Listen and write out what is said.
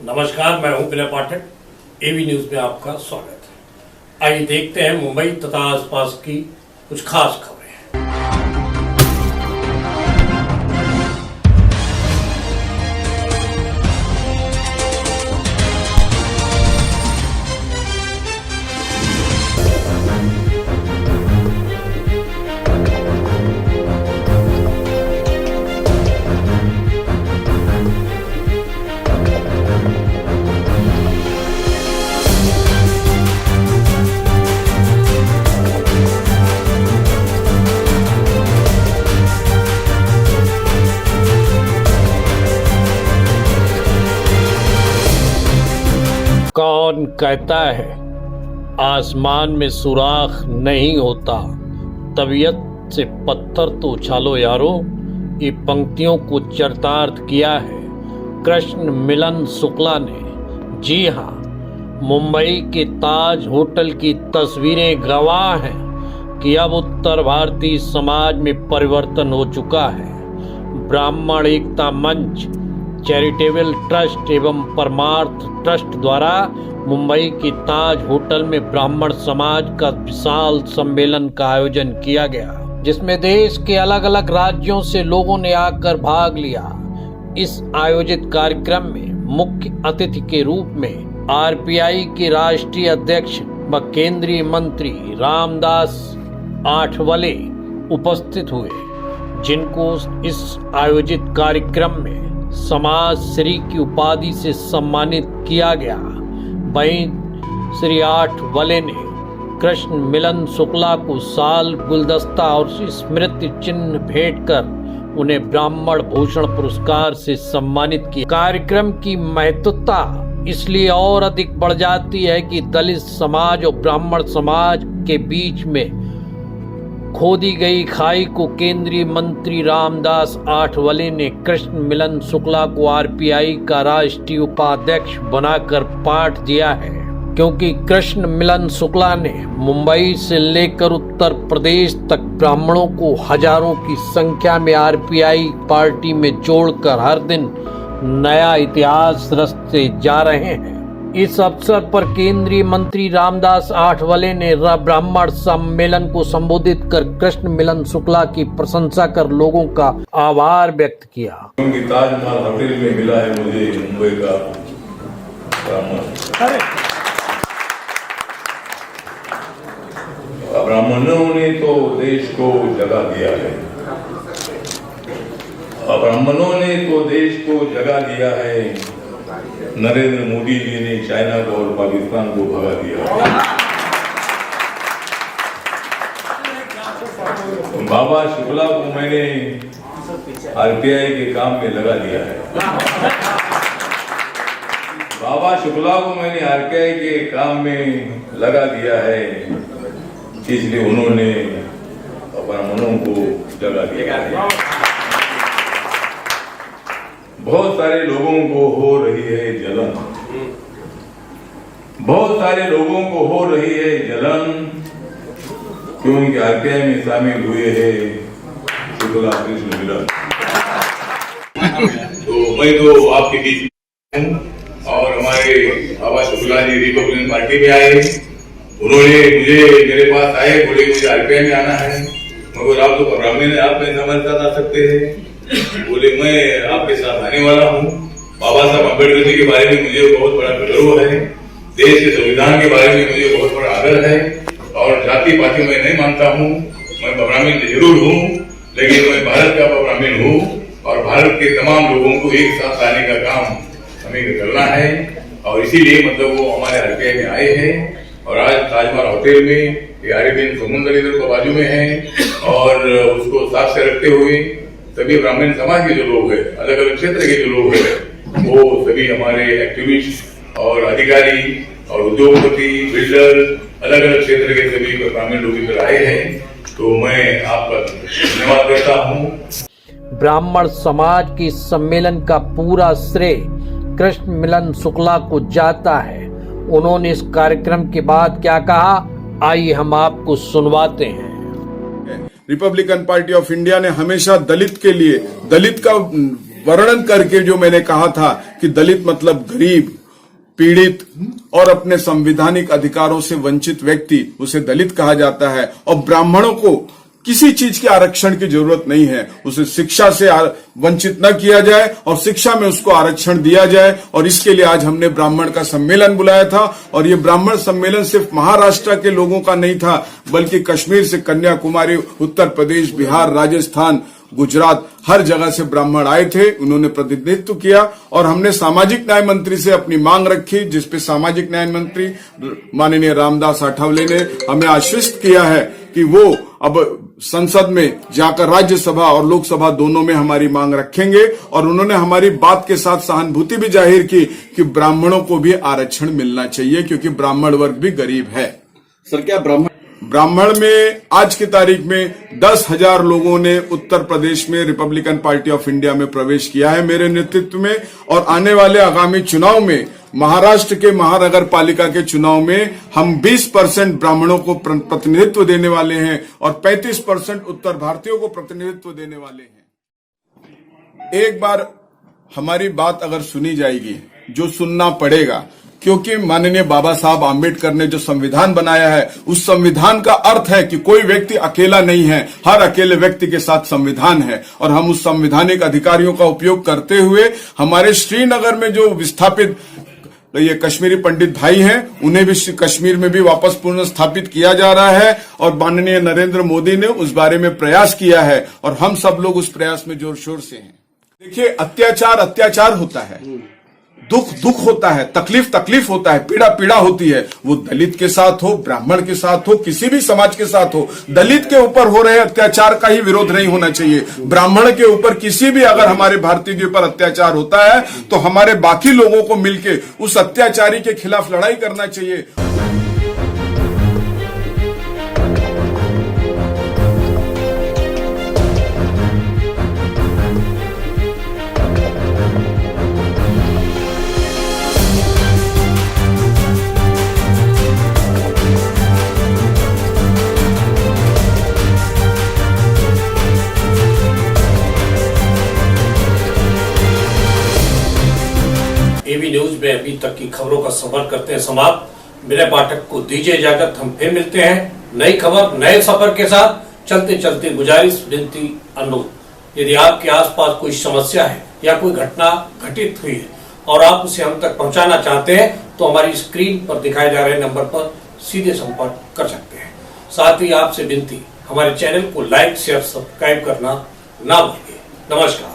नमस्कार, मैं हूं विनय पाठक। एवी न्यूज में आपका स्वागत है। आइए देखते हैं मुंबई तथा आसपास की कुछ खास खबरें। कौन कहता है आसमान में सुराख नहीं होता, तबीयत से पत्थर तो उछालो यारो। ये पंक्तियों को चरितार्थ किया है कृष्ण मिलन शुक्ला ने। जी हाँ, मुंबई के ताज होटल की तस्वीरें गवाह हैं कि अब उत्तर भारतीय समाज में परिवर्तन हो चुका है। ब्राह्मण एकता मंच, चैरिटेबल ट्रस्ट एवं परमार्थ ट्रस्ट द्वारा मुंबई के ताज होटल में ब्राह्मण समाज का विशाल सम्मेलन का आयोजन किया गया, जिसमें देश के अलग अलग राज्यों से लोगों ने आकर भाग लिया। इस आयोजित कार्यक्रम में मुख्य अतिथि के रूप में आरपीआई के राष्ट्रीय अध्यक्ष व केंद्रीय मंत्री रामदास आठवले उपस्थित हुए, जिनको इस आयोजित कार्यक्रम में समाज श्री की उपाधि से सम्मानित किया गया। वहीं श्री आठवले ने कृष्ण मिलन शुक्ला को साल गुलदस्ता और स्मृति चिन्ह भेंट कर उन्हें ब्राह्मण भूषण पुरस्कार से सम्मानित किया। कार्यक्रम की महत्वता इसलिए और अधिक बढ़ जाती है कि दलित समाज और ब्राह्मण समाज के बीच में खोदी गई खाई को केंद्रीय मंत्री रामदास आठवले ने कृष्ण मिलन शुक्ला को आरपीआई का राष्ट्रीय उपाध्यक्ष बनाकर पाठ दिया है, क्योंकि कृष्ण मिलन शुक्ला ने मुंबई से लेकर उत्तर प्रदेश तक ब्राह्मणों को हजारों की संख्या में आरपीआई पार्टी में जोड़कर हर दिन नया इतिहास रचते जा रहे हैं। इस अवसर पर केंद्रीय मंत्री रामदास आठवले ने ब्राह्मण सम्मेलन को संबोधित कर कृष्ण मिलन शुक्ला की प्रशंसा कर लोगों का आभार व्यक्त किया। ताजमहल होटल में मिला है मुझे मुंबई का ब्राह्मण। ब्राह्मणों ने तो देश को जगा दिया है, ब्राह्मणों ने तो देश को जगा दिया है। नरेंद्र मोदी जी ने चाइना को और पाकिस्तान को भगा दिया। बाबा शुक्ला को मैंने आरपीआई के काम में लगा दिया है। बाबा शुक्ला को मैंने आरपीआई के काम में लगा दिया है, इसलिए उन्होंने ब्राह्मणों को जगा दिया है। बहुत सारे लोगों को हो रही है जलन, बहुत सारे लोगों को हो रही है जलन, क्योंकि आरपीआई में शामिल हुए हैं शुक्ला कृष्ण मिलन। तो मैं तो आपके बीच हूँ और हमारे बाबा शुक्ला जी रिपब्लिकन पार्टी में आए। उन्होंने मेरे पास आए, बोले मुझे आरपीआई में आना है। मगर आप तो ब्राह्मण है, आप मेरे हमारे साथ आ सकते हैं। बोले मैं आपके साथ आने वाला हूँ। बाबा साहब अम्बेडकर जी के बारे में मुझे बहुत बड़ा गर्व है, देश के संविधान के बारे में मुझे बहुत बड़ा आदर है, और जाति पाति मैं नहीं मानता हूँ। मैं ब्राह्मण जरूर हूँ, लेकिन मैं भारत का ब्राह्मण हूँ, और भारत के तमाम लोगों को एक साथ लाने का काम हमें करना है। और इसीलिए मतलब वो हमारे आरपीआई में आए हैं। और आज ताजमहल होटल में अरेबियन समुद्र इधर को बाजू में है, और उसको साफ से रखते हुए सभी ब्राह्मण समाज के जो लोग हैं, अलग अलग क्षेत्र के जो लोग हैं, वो सभी हमारे एक्टिविस्ट और अधिकारी और उद्योगपति, बिल्डर, अलग अलग क्षेत्र के सभी ब्राह्मण लोग इधर आए हैं। तो मैं आपका धन्यवाद करता हूँ। ब्राह्मण समाज के सम्मेलन का पूरा श्रेय कृष्ण मिलन शुक्ला को जाता है। उन्होंने इस कार्यक्रम के बाद क्या कहा, आइए हम आपको सुनवाते हैं। रिपब्लिकन पार्टी ऑफ इंडिया ने हमेशा दलित के लिए, दलित का वर्णन करके जो मैंने कहा था कि दलित मतलब गरीब, पीड़ित और अपने संवैधानिक अधिकारों से वंचित व्यक्ति, उसे दलित कहा जाता है। और ब्राह्मणों को किसी चीज के आरक्षण की जरूरत नहीं है, उसे शिक्षा से वंचित न किया जाए और शिक्षा में उसको आरक्षण दिया जाए। और इसके लिए आज हमने ब्राह्मण का सम्मेलन बुलाया था। और ये ब्राह्मण सम्मेलन सिर्फ महाराष्ट्र के लोगों का नहीं था, बल्कि कश्मीर से कन्याकुमारी, उत्तर प्रदेश, बिहार, राजस्थान, गुजरात, हर जगह से ब्राह्मण आए थे। उन्होंने प्रतिनिधित्व किया और हमने सामाजिक न्याय मंत्री से अपनी मांग रखी, जिसपे सामाजिक न्याय मंत्री माननीय रामदास आठवले ने हमें आश्वस्त किया है कि वो अब संसद में जाकर राज्यसभा और लोकसभा दोनों में हमारी मांग रखेंगे। और उन्होंने हमारी बात के साथ सहानुभूति भी जाहिर की कि ब्राह्मणों को भी आरक्षण मिलना चाहिए, क्योंकि ब्राह्मण वर्ग भी गरीब है। सर, क्या ब्राह्मण में आज की तारीख में 10,000 लोगों ने उत्तर प्रदेश में रिपब्लिकन पार्टी ऑफ इंडिया में प्रवेश किया है मेरे नेतृत्व में। और आने वाले आगामी चुनाव में महाराष्ट्र के महानगर पालिका के चुनाव में हम 20% ब्राह्मणों को प्रतिनिधित्व देने वाले हैं और 35% उत्तर भारतीयों को प्रतिनिधित्व देने वाले हैं। एक बार हमारी बात अगर सुनी जाएगी, जो सुनना पड़ेगा, क्योंकि माननीय बाबा साहब आम्बेडकर ने जो संविधान बनाया है, उस संविधान का अर्थ है कि कोई व्यक्ति अकेला नहीं है, हर अकेले व्यक्ति के साथ संविधान है। और हम उस संवैधानिक अधिकारियों का उपयोग करते हुए हमारे श्रीनगर में जो विस्थापित ये कश्मीरी पंडित भाई हैं, उन्हें भी कश्मीर में भी वापस पुनः स्थापित किया जा रहा है। और माननीय नरेंद्र मोदी ने उस बारे में प्रयास किया है और हम सब लोग उस प्रयास में जोर शोर से हैं। देखिए, अत्याचार होता है, दुख होता है, तकलीफ होता है, पीड़ा होती है। वो दलित के साथ हो, ब्राह्मण के साथ हो, किसी भी समाज के साथ हो, दलित के ऊपर हो रहे अत्याचार का ही विरोध नहीं होना चाहिए। ब्राह्मण के ऊपर किसी भी अगर हमारे भारतीय के ऊपर अत्याचार होता है तो हमारे बाकी लोगों को मिलकर उस अत्याचारी के खिलाफ लड़ाई करना चाहिए। एबी न्यूज में अभी तक की खबरों का सफर करते हैं समाप्त। मेरे पाठक को दीजिए इजाजत, हम फिर मिलते हैं नई खबर नए सफर के साथ। चलते चलते गुजारिश, विनती, अनुरोध, यदि आपके आसपास कोई समस्या है या कोई घटना घटित हुई है और आप उसे हम तक पहुंचाना चाहते हैं तो हमारी स्क्रीन पर दिखाए जा रहे नंबर पर सीधे संपर्क कर सकते हैं। साथ ही आपसे विनती, हमारे चैनल को लाइक, शेयर, सब्सक्राइब करना ना भूलिए। नमस्कार।